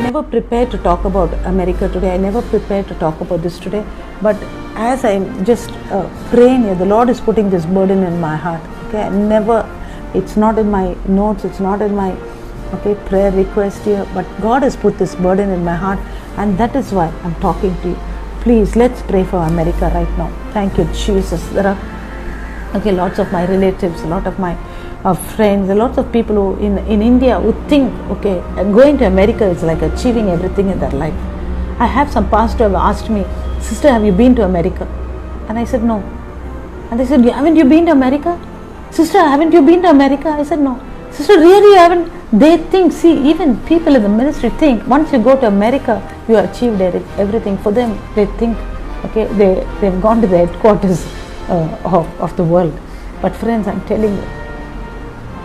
I never prepared to talk about America today. I never prepared to talk about this today. But as I'm just praying here, the Lord is putting this burden in my heart. Okay, it's not in my notes, it's not in my prayer request here, but God has put this burden in my heart, and that is why I'm talking to you. Please, let's pray for America right now. Thank you, Jesus. There are lots of my relatives, a lot of my friends, a lot of people who in India who think, going to America is like achieving everything in their life. I have some pastor who asked me, "Sister, have you been to America?" And I said, "No." And they said, "Haven't you been to America?" "Sister, haven't you been to America?" I said, "No." "Sister, really you haven't?" They think, see, even people in the ministry think, once you go to America, you achieved everything. For them, they think, they've gone to the headquarters of the world. But friends, I'm telling you,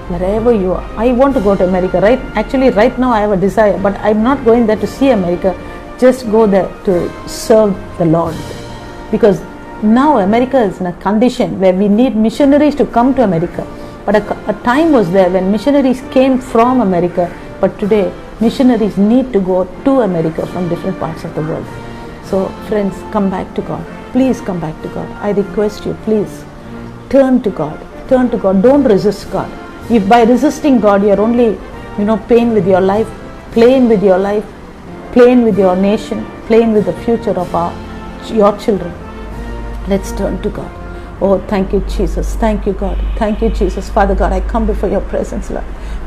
wherever you are, I want to go to America. Right now I have a desire, but I'm not going there to see America. Just go there to serve the Lord. Because now America is in a condition where we need missionaries to come to America. But a time was there when missionaries came from America, but today missionaries need to go to America from different parts of the world. So friends, come back to God. Please come back to God. I request you, please turn to God. Turn to God. Don't resist God. If by resisting God you're only, playing with your life, playing with your life, playing with your nation, playing with the future of your children, let's turn to God. Oh, thank you, Jesus. Thank you, God. Thank you, Jesus. Father God, I come before your presence, Lord.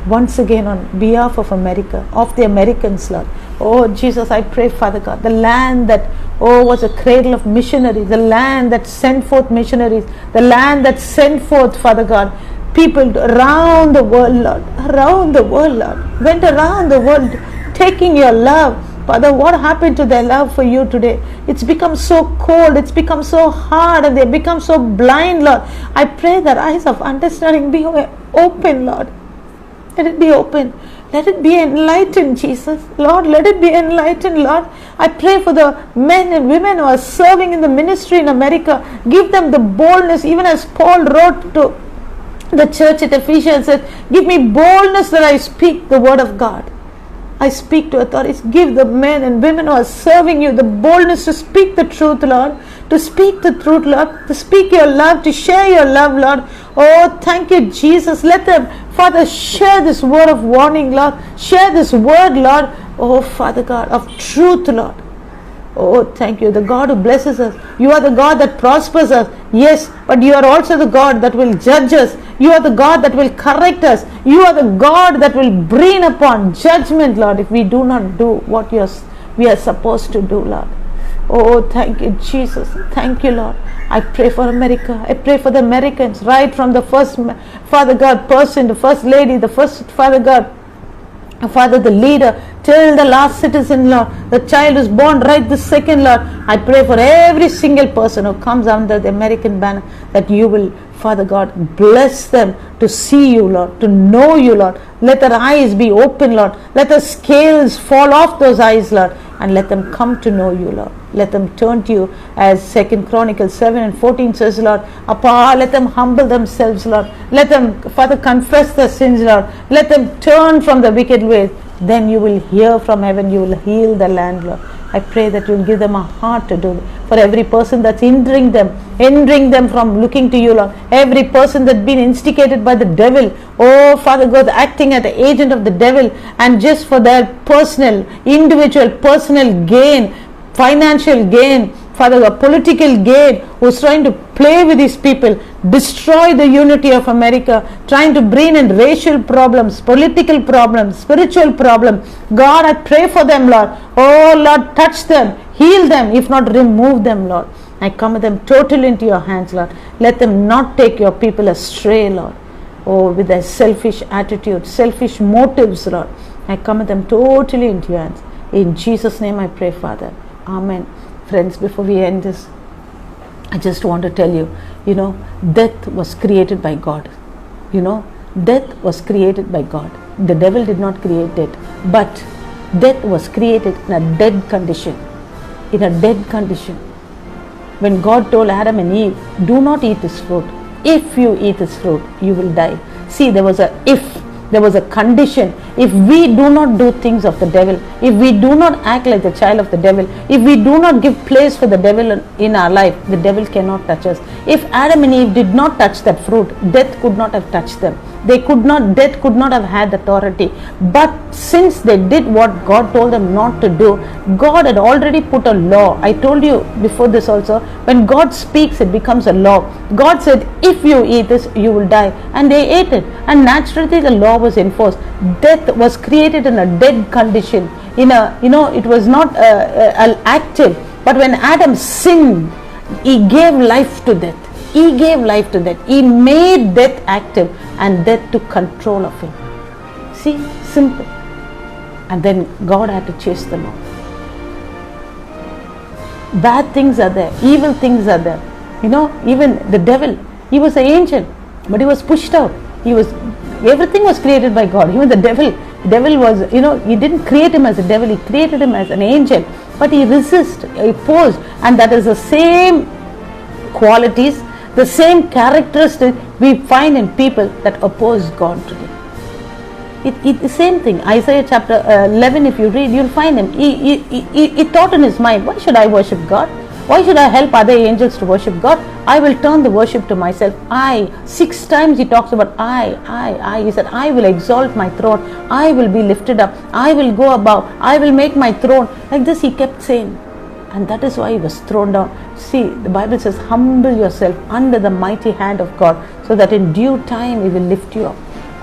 Once again, on behalf of America, of the Americans, Lord. Oh, Jesus, I pray, Father God, the land that, was a cradle of missionaries, the land that sent forth missionaries, the land that sent forth, Father God, people around the world, Lord. Around the world, Lord. Went around the world taking your love. Father, what happened to their love for you today? It's become so cold, it's become so hard, and they become so blind, Lord. I pray that eyes of understanding be open, Lord. Let it be open. Let it be enlightened, Jesus. Lord, let it be enlightened, Lord. I pray for the men and women who are serving in the ministry in America. Give them the boldness, even as Paul wrote to the church at Ephesians, said, "Give me boldness that I speak the word of God." I speak to authorities. Give the men and women who are serving you the boldness to speak the truth, Lord. To speak the truth, Lord. To speak your love, to share your love, Lord. Oh, thank you, Jesus. Let them, Father, share this word of warning, Lord. Share this word, Lord. Oh, Father God, of truth, Lord. Oh, thank you, the God who blesses us. You are the God that prospers us. Yes, but you are also the God that will judge us. You are the God that will correct us. You are the God that will bring upon judgment, Lord, if we do not do what we are supposed to do, Lord. Oh, thank you, Jesus. Thank you, Lord. I pray for America. I pray for the Americans, right from the first, Father God, person, the first lady, the first, Father God, Father, the leader, till the last citizen, Lord. The child is born right this second, Lord. I pray for every single person who comes under the American banner, that you will, Father God, bless them to see you, Lord, to know you, Lord. Let their eyes be open, Lord. Let the scales fall off those eyes, Lord, and let them come to know you, Lord. Let them turn to you, as 2 Chronicles 7:14 says, Lord. Let them humble themselves, Lord. Let them, Father, confess their sins, Lord. Let them turn from the wicked ways. Then you will hear from heaven. You will heal the land, Lord. I pray that you will give them a heart to do it. For every person that's hindering them from looking to you, Lord. Every person that's been instigated by the devil, oh Father God, acting as the agent of the devil, and just for their individual personal gain, financial gain, Father God, political gain, who's trying to play with these people, destroy the unity of America, trying to bring in racial problems, political problems, spiritual problems. God, I pray for them, Lord. Oh Lord, touch them, heal them, if not remove them, Lord. I commit them totally into your hands, Lord. Let them not take your people astray, Lord. Oh, with their selfish attitude, selfish motives, Lord. I commit them totally into your hands. In Jesus' name I pray, Father. Amen. Friends, before we end this, I just want to tell you, death was created by God. Death was created by God. The devil did not create death, but death was created in a dead condition. In a dead condition. When God told Adam and Eve, do not eat this fruit. If you eat this fruit, you will die. See, there was a if. There was a condition. If we do not do things of the devil, if we do not act like the child of the devil, if we do not give place for the devil in our life, the devil cannot touch us. If Adam and Eve did not touch that fruit, death could not have touched them. Death could not have had authority. But since they did what God told them not to do, God had already put a law. I told you before this also, when God speaks, it becomes a law. God said, if you eat this, you will die. And they ate it. And naturally the law was enforced. Death was created in a dead condition. It was not active. But when Adam sinned, he gave life to death. He gave life to death. He made death active and death took control of him. See, simple. And then God had to chase them out. Bad things are there. Evil things are there. Even the devil, he was an angel, but he was pushed out. Everything was created by God. Even the devil was, he didn't create him as a devil. He created him as an angel. But he resisted, he opposed. And that is the same qualities, the same characteristics we find in people that oppose God today. It's the same thing. Isaiah chapter 11, if you read, you'll find him. He thought in his mind, why should I worship God? Why should I help other angels to worship God? I will turn the worship to myself. 6 times he talks about I. He said, I will exalt my throne. I will be lifted up. I will go above. I will make my throne. Like this he kept saying. And that is why he was thrown down. See, the Bible says, humble yourself under the mighty hand of God, so that in due time he will lift you up.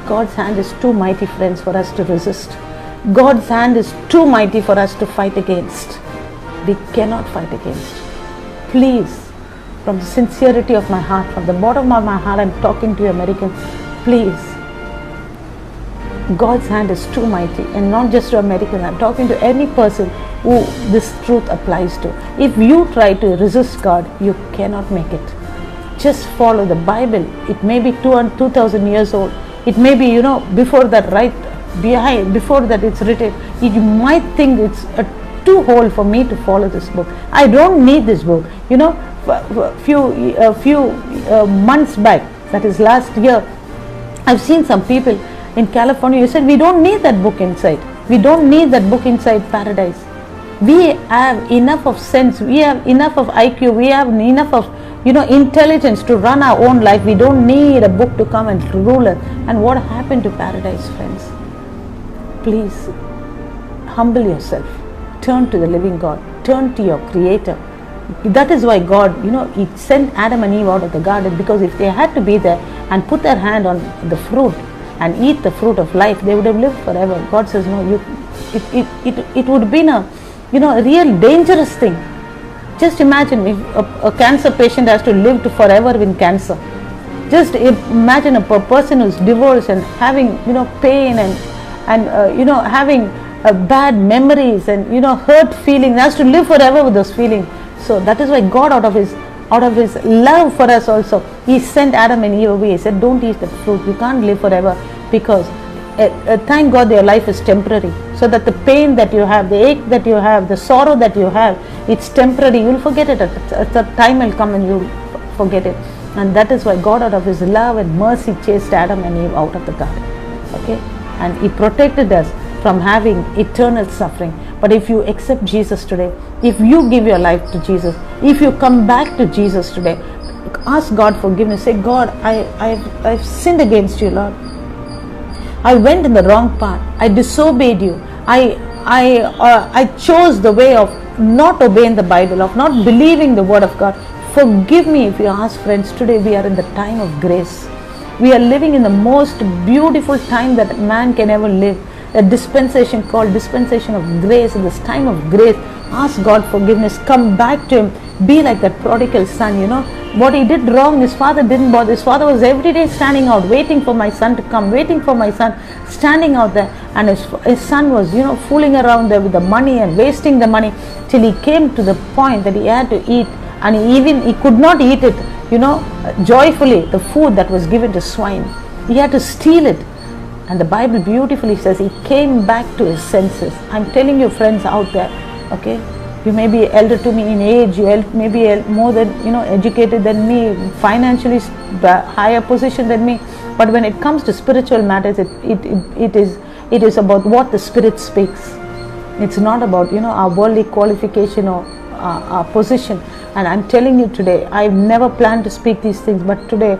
God's hand is too mighty, friends, for us to resist. God's hand is too mighty for us to fight against. We cannot fight against. Please, from the sincerity of my heart, from the bottom of my heart, I'm talking to you Americans, please. God's hand is too mighty, and not just to Americans. I'm talking to any person who this truth applies to. If you try to resist God, you cannot make it. Just follow the Bible. It may be 2,000 years old. It may be, before that, right behind, before that it's written. You might think it's too old for me to follow this book. I don't need this book. A few months back, that is last year, I've seen some people in California who said, we don't need that book inside. We don't need that book inside paradise. We have enough of sense. We have enough of IQ. We have enough of intelligence to run our own life. We don't need a book to come and rule us. And what happened to paradise, friends? Please, humble yourself. Turn to the living God. Turn to your Creator. That is why God, He sent Adam and Eve out of the garden, because if they had to be there and put their hand on the fruit and eat the fruit of life, they would have lived forever. God says, no, it would have been a real dangerous thing. Just imagine if a cancer patient has to live forever with cancer. Just imagine a person who's divorced and having pain and having bad memories and hurt feelings, has to live forever with those feelings. So that is why God, out of his love for us also, He sent Adam and Eve away. He said, don't eat the fruit. You can't live forever, because thank God your life is temporary. So that the pain that you have, the ache that you have, the sorrow that you have, it's temporary. You'll forget it. The time will come and you'll forget it. And that is why God, out of His love and mercy, chased Adam and Eve out of the garden. Okay? And He protected us from having eternal suffering. But if you accept Jesus today, if you give your life to Jesus, if you come back to Jesus today, ask God forgiveness. Say, God, I've sinned against you, Lord. I went in the wrong path. I disobeyed you. I chose the way of not obeying the Bible, of not believing the word of God. Forgive me. If you ask, friends, today we are in the time of grace. We are living in the most beautiful time that man can ever live. A dispensation called dispensation of grace. In this time of grace, ask God forgiveness. Come back to Him. Be like that prodigal son. What he did wrong, his father didn't bother. His father was every day standing out, waiting for my son to come, waiting for my son, standing out there. And his son was, fooling around there with the money and wasting the money, till he came to the point that he had to eat. And he could not eat it, joyfully, the food that was given to swine. He had to steal it. And the Bible beautifully says he came back to his senses. I'm telling you, friends out there, okay? You may be elder to me in age, you may be more than, educated than me, financially higher position than me. But when it comes to spiritual matters, it is about what the Spirit speaks. It's not about, our worldly qualification or our position. And I'm telling you today, I've never planned to speak these things, but today,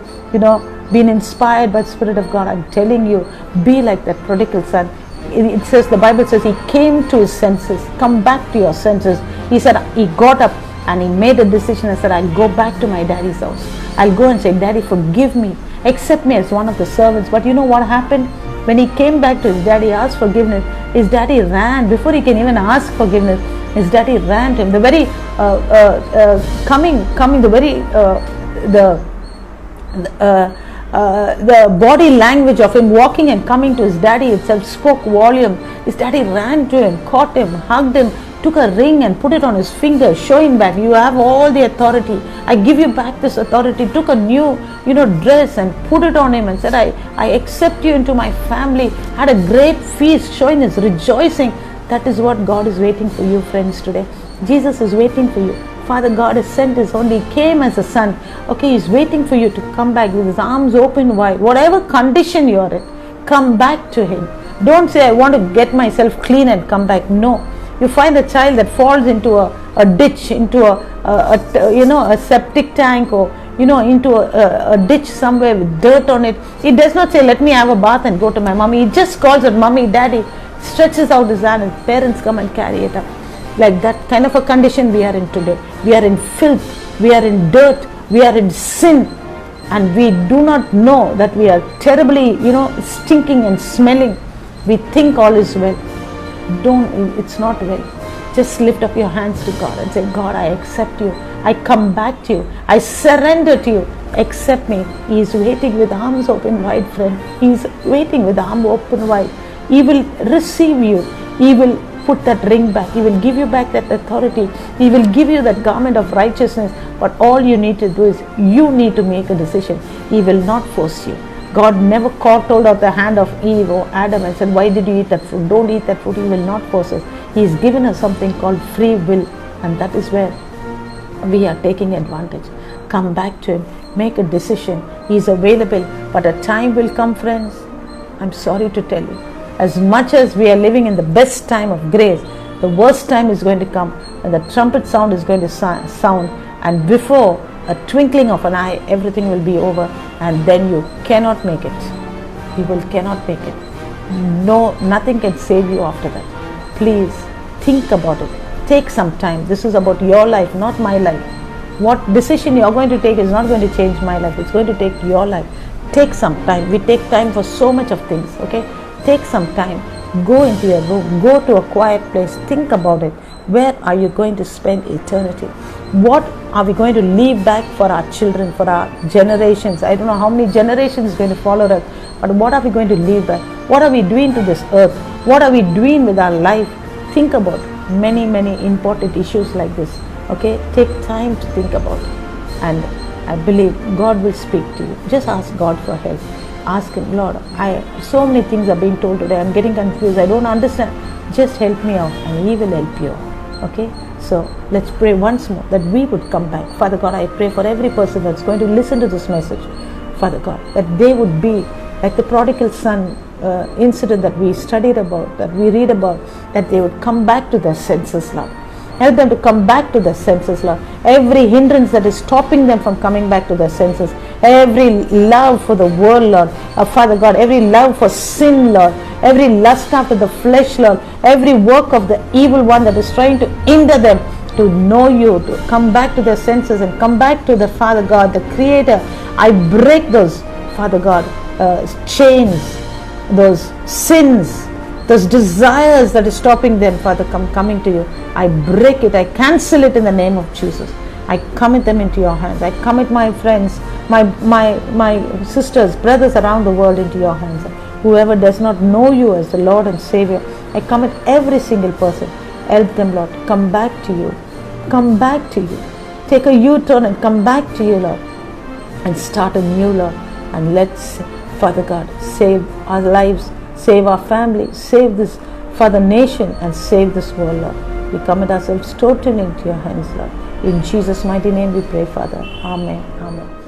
being inspired by the Spirit of God, I'm telling you, be like that prodigal son. It says, the Bible says, he came to his senses. Come back to your senses. He said, he got up and he made a decision and said, I'll go back to my daddy's house. I'll go and say, Daddy, forgive me. Accept me as one of the servants. But you know what happened? When he came back to his daddy, asked forgiveness, his daddy ran. Before he can even ask forgiveness, his daddy ran to him. The very the body language of him walking and coming to his daddy itself spoke volume. His daddy ran to him, caught him, hugged him, took a ring and put it on his finger, showing back, you have all the authority. I give you back this authority. Took a new, dress and put it on him and said, I accept you into my family. Had a great feast, showing his rejoicing. That is what God is waiting for you, friends, today. Jesus is waiting for you. Father God has sent his only, came as a son. Okay, he's waiting for you to come back with his arms open wide. Whatever condition you're in, come back to him. Don't say, I want to get myself clean and come back. No. You find a child that falls into a ditch, into a septic tank, or into a ditch somewhere with dirt on it. He does not say, let me have a bath and go to my mommy. He just calls it mommy, daddy, stretches out his hand, and parents come and carry it up. Like that kind of a condition we are in today. We are in filth, we are in dirt, we are in sin, and we do not know that we are terribly, stinking and smelling. We think all is well. It's not well. Just lift up your hands to God and say, God, I accept you. I come back to you. I surrender to you. Accept me. He is waiting with arms open wide, friend. He is waiting with arms open wide. He will receive you. He will put that ring back. He will give you back that authority. He will give you that garment of righteousness. But all you need to do is, you need to make a decision. He will not force you. God never told out the hand of Eve or Adam and said, why did you eat that fruit? Don't eat that fruit. He will not force us. He has given us something called free will, and that is where we are taking advantage. Come back to him. Make a decision. He is available, but a time will come, friends. I'm sorry to tell you. As much as we are living in the best time of grace, the worst time is going to come, and the trumpet sound is going to sound, and before a twinkling of an eye, everything will be over, and then you cannot make it. You cannot make it. No, nothing can save you after that. Please think about it. Take some time. This is about your life, not my life. What decision you are going to take is not going to change my life. It's going to take your life. Take some time. We take time for so much of things. Okay, take some time. Go into your room. Go to a quiet place. Think about it. Where are you going to spend eternity? What are we going to leave back for our children, for our generations? I don't know how many generations is going to follow us, but what are we going to leave back? What are we doing to this earth? What are we doing with our life? Think about many, many important issues like this. Okay, take time to think about it, and I believe God will speak to you. Just ask God for help. Ask him, Lord, so many things are being told today. I'm getting confused. I don't understand. Just help me out, and he will help you. Okay, so let's pray once more that we would come back. Father God, I pray for every person that's going to listen to this message, Father God, that they would be like the prodigal son incident that we studied about, that we read about, that they would come back to their senses, Lord. Help them to come back to their senses, Lord. Every hindrance that is stopping them from coming back to their senses, every love for the world, Lord, Father God, every love for sin, Lord, every lust after the flesh, Lord, every work of the evil one that is trying to hinder them to know you, to come back to their senses and come back to the Father God, the Creator. I break those, Father God, chains, those sins, those desires that is stopping them, Father, coming to you. I break it. I cancel it in the name of Jesus. I commit them into your hands. I commit my friends, my sisters, brothers around the world into your hands. Whoever does not know you as the Lord and Savior, I commit every single person. Help them, Lord. Come back to you. Come back to you. Take a U-turn and come back to you, Lord. And start anew, Lord. And let's, Father God, save our lives, save our family, save this, Father, nation, and save this world, Lord. We commit ourselves totally into your hands, Lord. In Jesus' mighty name we pray, Father. Amen. Amen.